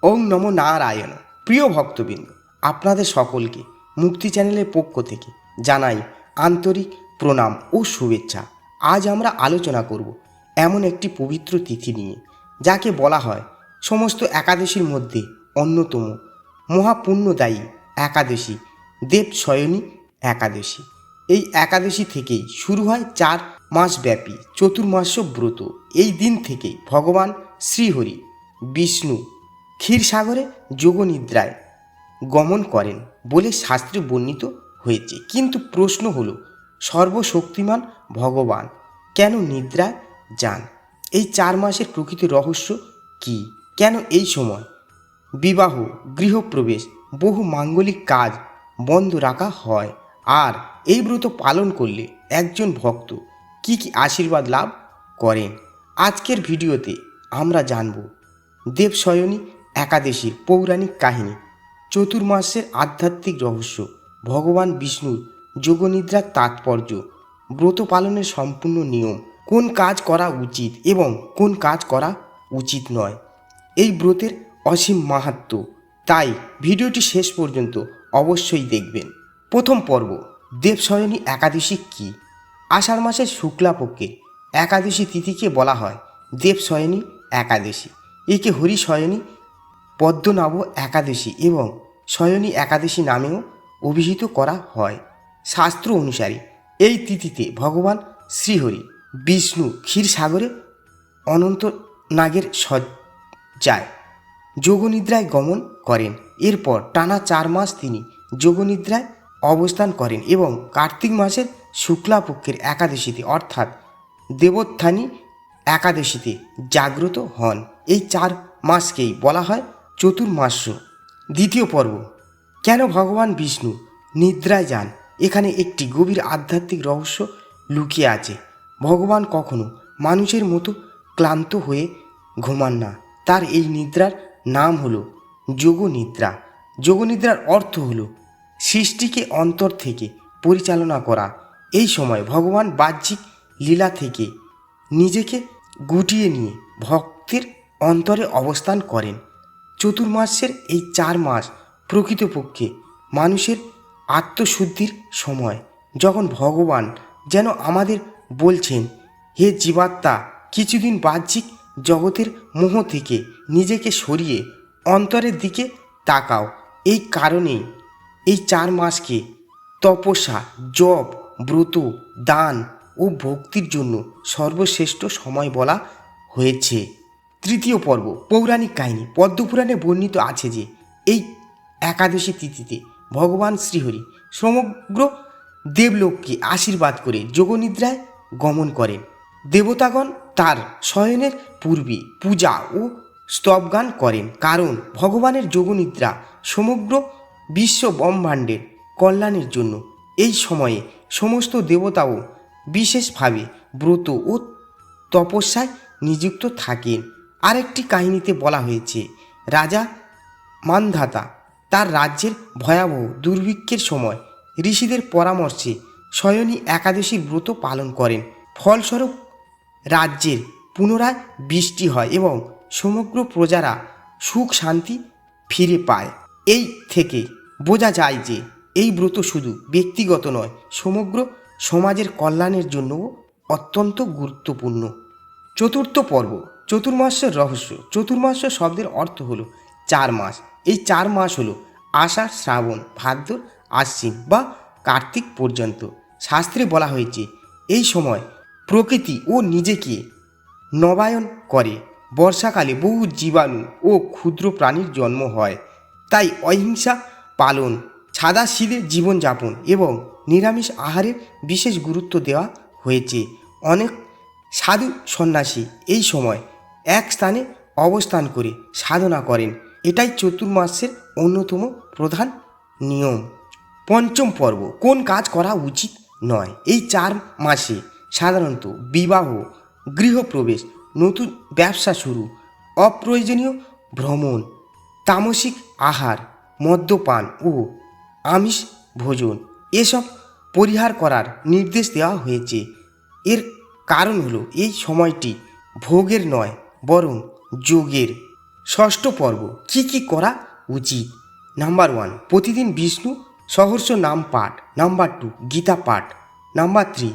ওং নমো নারায়ণ। প্রিয় ভক্তবৃন্দ, আপনাদের সকলকে মুক্তি চ্যানেলের পক্ষ থেকে জানাই আন্তরিক প্রণাম ও শুভেচ্ছা। আজ আমরা আলোচনা করব এমন একটি পবিত্র তিথি নিয়ে, যাকে বলা হয় সমস্ত একাদশীর মধ্যে অন্যতম মহাপুণ্যদায়ী একাদশী, দেবশয়নী একাদশী। এই একাদশী থেকেই শুরু হয় 4 মাসব্যাপী চতুর্মাস্য ব্রত। এই দিন থেকেই ভগবান শ্রীহরি বিষ্ণু ক্ষীরসাগরে যোগনিদ্রায় গমন করেন বলে শাস্ত্রে বর্ণিত হয়েছে। কিন্তু প্রশ্ন হলো, সর্বশক্তিমান ভগবান কেন নিদ্রায় যান? এই 4 মাসের প্রকৃত রহস্য কি? কেন এই সময় বিবাহ, গৃহপ্রবেশ, বহু মাঙ্গলিক কাজ বন্ধ রাখা হয়? আর এই ব্রত পালন করলে একজন ভক্ত কি কি আশীর্বাদ লাভ করেন? আজকের ভিডিওতে আমরা জানব দেবশয়নী একাদশীর পৌরাণিক কাহিনী, চতুর্মাসের আধ্যাত্মিক রহস্য, ভগবান বিষ্ণুর যোগনিদ্রার তাৎপর্য, ব্রত পালনের সম্পূর্ণ নিয়ম, কোন কাজ করা উচিত এবং কোন কাজ করা উচিত নয়, এই ব্রতের অসীম মাহাত্ম্য। তাই ভিডিওটি শেষ পর্যন্ত অবশ্যই দেখবেন। প্রথম পর্ব, দেবশয়নী একাদশী কি? আষাঢ় মাসের শুক্লাপক্ষের একাদশী তিথিকে বলা হয় দেবশয়নী একাদশী। একে হরিশয়নী, পদ্মনাভ একাদশী এবং শয়নী একাদশী নামেও অভিহিত করা হয়। শাস্ত্র অনুসারে এই তিথিতে ভগবান শ্রীহরি বিষ্ণু ক্ষীরসাগরে অনন্ত নাগের সজ্জায় যোগনিদ্রায় গমন করেন। এরপর টানা 4 মাস তিনি যোগনিদ্রায় অবস্থান করেন এবং কার্তিক মাসের শুক্লাপক্ষের একাদশীতে অর্থাৎ দেবোত্থানী একাদশীতে জাগ্রত হন। এই 4 মাসকেই বলা হয় চতুর্মাস্য। দ্বিতীয় পর্ব, কেন ভগবান বিষ্ণু নিদ্রায় যান? এখানে একটি গভীর আধ্যাত্মিক রহস্য লুকিয়ে আছে। ভগবান কখনো মানুষের মতো ক্লান্ত হয়ে ঘুমান না। তার এই নিদ্রার নাম হলো যোগনিদ্রা। যোগনিদ্রার অর্থ হলো সৃষ্টিকে অন্তর থেকে পরিচালনা করা। এই সময় ভগবান বাহ্যিক লীলা থেকে নিজেকে গুটিয়ে নিয়ে ভক্তের অন্তরে অবস্থান করেন। চতুর্মাসের এই 4 মাস প্রকৃতপক্ষে মানুষের আত্মশুদ্ধির সময়, যখন ভগবান যেন আমাদের বলছেন, হে জীবাত্মা, কিছুদিন বাহ্যিক জগতের মোহ থেকে নিজেকে সরিয়ে অন্তরের দিকে তাকাও। এই কারণেই এই 4 মাসকে তপস্যা, জপ, ব্রত, দান ও ভক্তির জন্য সর্বশ্রেষ্ঠ সময় বলা হয়েছে। তৃতীয় পর্ব, পৌরাণিক কাহিনী। পদ্মপুরাণে বর্ণিত আছে যে এই একাদশী তিথিতে ভগবান শ্রীহরি সমগ্র দেবলোককে আশীর্বাদ করে যোগনিদ্রায় গমন করেন। দেবতাগণ তার শয়নের পূর্বে পূজা ও স্তবগান করেন, কারণ ভগবানের যোগনিদ্রা সমগ্র বিশ্ব ব্রহ্মাণ্ডের কল্যাণের জন্য। এই সময়ে সমস্ত দেবতাও বিশেষভাবে ব্রত ও তপস্যায় নিযুক্ত থাকেন। আরেকটি কাহিনীতে বলা হয়েছে, রাজা মান্ধাতা তার রাজ্যের ভয়াবহ দুর্ভিক্ষের সময় ঋষিদের পরামর্শে শয়নী একাদশীর ব্রত পালন করেন। ফলস্বরূপ রাজ্যের পুনরায় বৃষ্টি হয় এবং সমগ্র প্রজারা সুখ শান্তি ফিরে পায়। এই থেকে বোঝা যায় যে এই ব্রত শুধু ব্যক্তিগত নয়, সমগ্র সমাজের কল্যাণের জন্যও অত্যন্ত গুরুত্বপূর্ণ। চতুর্থ পর্ব, চতুর্মাস্যের রহস্য। চতুর্মাস্য শব্দের অর্থ হলো 4 মাস। এই 4 মাস হলো আষাঢ়, শ্রাবণ, ভাদ্র, আশ্বিন বা কার্তিক পর্যন্ত। শাস্ত্রে বলা হয়েছে এই সময় প্রকৃতি ও নিজেকে নবায়ন করে। বর্ষাকালে বহু জীবাণু ও ক্ষুদ্র প্রাণীর জন্ম হয়। তাই অহিংসা পালন, সাদাসিধে জীবনযাপন এবং নিরামিষ আহারের বিশেষ গুরুত্ব দেওয়া হয়েছে। অনেক সাধু সন্ন্যাসী এই সময় এক স্থানে অবস্থান করে সাধনা করেন। এটাই চতুর্মাসের অন্যতম প্রধান নিয়ম। পঞ্চম পর্ব, কোন কাজ করা উচিত নয়? এই 4 মাসে সাধারণত বিবাহ, গৃহপ্রবেশ, নতুন ব্যবসা শুরু, অপ্রয়োজনীয় ভ্রমণ, তামসিক আহার, মদ্যপান ও আমিষ ভোজন এসব পরিহার করার নির্দেশ দেওয়া হয়েছে। এর কারণ হলো এই সময়টি ভোগের নয় বরং যোগের। ষষ্ঠ পর্ব কি করা উচিত। নাম্বার 1, প্রতিদিন বিষ্ণু সহস্র নাম পাঠ। নাম্বার 2, গীতা পাঠ। নাম্বার 3,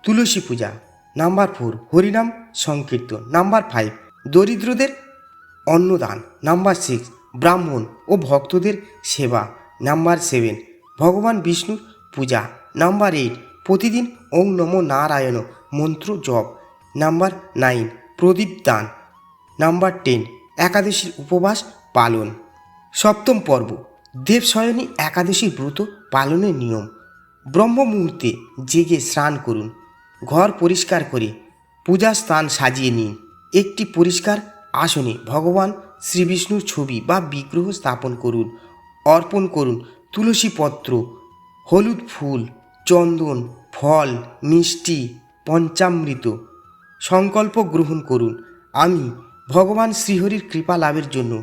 তুলসী পূজা। নাম্বার 4, হরিনাম সংকীর্তন। নাম্বার 5, দরিদ্রদের অন্নদান। নাম্বার 6, ব্রাহ্মণ ও ভক্তদের সেবা। নাম্বার 7, ভগবান বিষ্ণুর পূজা। নাম্বার 8, প্রতিদিন ওং নমো নারায়ণ মন্ত্র জপ। নাম্বার 9, প্রদীপ দান। নাম্বার 10, একাদশীর উপবাস পালন। সপ্তম পর্ব, দেবশয়নী একাদশীর ব্রত পালনের নিয়ম। ব্রহ্ম মুহূর্তে জেগে স্নান করুন। ঘর পরিষ্কার করে পূজা স্থান সাজিয়ে নিন। একটি পরিষ্কার আসনে ভগবান শ্রীবিষ্ণুর ছবি বা বিগ্রহ স্থাপন করুন। অর্পণ করুন তুলসী পত্র, হলুদ ফুল, চন্দন, ফল, মিষ্টি, পঞ্চামৃত। সংকল্প গ্রহণ করুন, আমি ভগবান শ্রীহরির কৃপা লাভের জন্য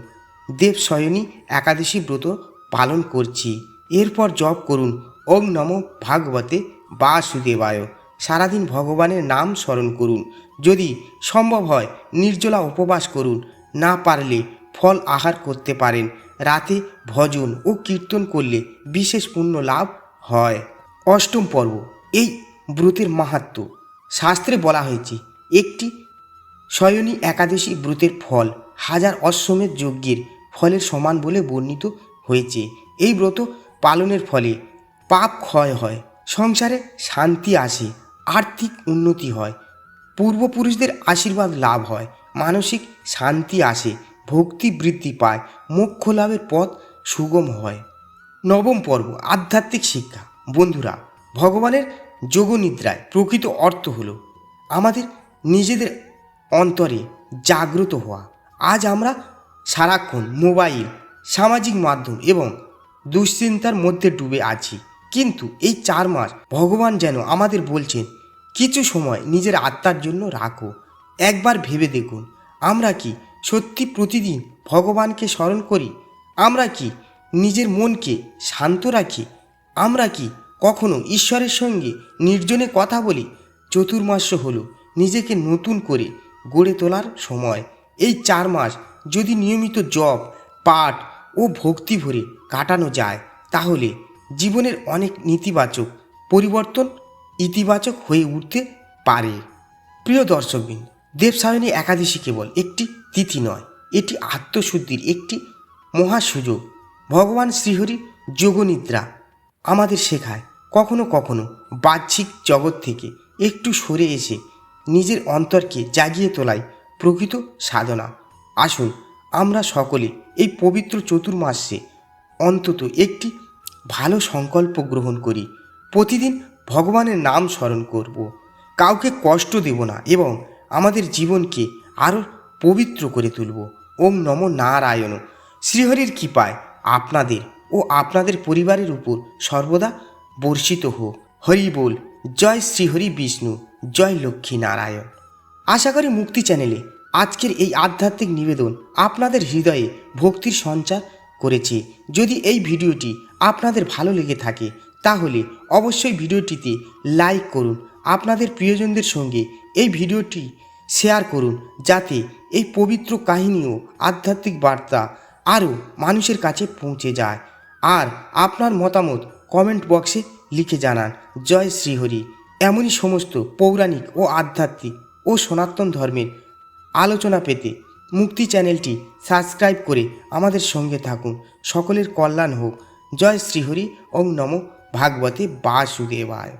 দেবশয়নী একাদশী ব্রত পালন করছি। এরপর জপ করুন ওং নমো ভাগবতে বাসুদেবায়। সারাদিন ভগবানের নাম স্মরণ করুন। যদি সম্ভব হয় নির্জলা উপবাস করুন, না পারলে ফল আহার করতে পারেন। রাতে ভজন ও কীর্তন করলে বিশেষ পুণ্য লাভ হয়। অষ্টম পর্ব, এই ব্রতের মাহাত্ম্য। শাস্ত্রে বলা হয়েছে একটি শয়নী একাদশী ব্রতের ফল হাজার অশ্বমেধ যজ্ঞের ফলের সমান বলে বর্ণিত হয়েছে। এই ব্রত পালনের ফলে পাপ ক্ষয় হয়, সংসারে শান্তি আসে, আর্থিক উন্নতি হয়, পূর্বপুরুষদের আশীর্বাদ লাভ হয়, মানসিক শান্তি আসে, ভক্তি বৃদ্ধি পায়, মোক্ষ লাভের পথ সুগম হয়। নবম পর্ব, আধ্যাত্মিক শিক্ষা। বন্ধুরা, ভগবানের যোগনিদ্রায় প্রকৃত অর্থ হলো আমাদের নিজেদের অন্তরে জাগ্রত হওয়া। আজ আমরা সারাক্ষণ মোবাইল, সামাজিক মাধ্যম এবং দুশ্চিন্তার মধ্যে ডুবে আছি, কিন্তু এই 4 মাস ভগবান যেন আমাদের বলছেন কিছু সময় নিজের আত্মার জন্য রাখো। একবার ভেবে দেখুন, আমরা কি সত্যি প্রতিদিন ভগবানকে স্মরণ করি? আমরা কি নিজের মনকে শান্ত রাখি? আমরা কি কখনো ঈশ্বরের সঙ্গে নির্জনে কথা বলি? চতুর্মাস্য হলো নিজেকে নতুন করে গড়ে তোলার সময়। এই 4 মাস যদি নিয়মিত জপ, পাঠ ও ভক্তি ভরে কাটানো যায়, তাহলে জীবনের অনেক নেতিবাচক পরিবর্তন ইতিবাচক হয়ে উঠতে পারে। প্রিয় দর্শকবৃন্দ, দেবশয়নী একাদশী কেবল একটি তিথি নয়, এটি আত্মশুদ্ধির একটি মহা সুযোগ। ভগবান শ্রীহরির যোগনিদ্রা আমাদের শেখায় কখনো কখনো বাহ্যিক জগৎ থেকে একটু সরে এসে নিজের অন্তরকে জাগিয়ে তোলাই প্রকৃত সাধনা। আসুন আমরা সকলে এই পবিত্র চতুর্মাসে অন্তত একটি ভালো সংকল্প গ্রহণ করি। প্রতিদিন ভগবানের নাম স্মরণ করব, কাউকে কষ্ট দেব না এবং আমাদের জীবনকে আরও পবিত্র করে তুলব। ওম নমো নারায়ণ। শ্রীহরির কৃপায় আপনাদের ও আপনাদের পরিবারের উপর সর্বদা বর্ষিত হোক। হরি বল। জয় শ্রীহরি বিষ্ণু, জয় লক্ষ্মী নারায়ণ। আশা করি মুক্তি চ্যানেলে আজকের এই আধ্যাত্মিক নিবেদন আপনাদের হৃদয়ে ভক্তির সঞ্চার করেছে। যদি এই ভিডিওটি আপনাদের ভালো লেগে থাকে তাহলে অবশ্যই ভিডিওটিতে লাইক করুন, আপনাদের প্রিয়জনদের সঙ্গে এই ভিডিওটি শেয়ার করুন, যাতে এই পবিত্র কাহিনী ও আধ্যাত্মিক বার্তা আরও মানুষের কাছে পৌঁছে যায়। আর আপনার মতামত কমেন্ট বক্সে লিখে জানান। জয় শ্রীহরি। এমনই সমস্ত পৌরাণিক ও আধ্যাত্মিক ও সনাতন ধর্মের আলোচনা পেতে মুক্তি চ্যানেলটি সাবস্ক্রাইব করে আমাদের সঙ্গে থাকুন। সকলের কল্যাণ হোক। জয় শ্রীহরি। ওং নমো ভাগবতে বাসুদেবায়।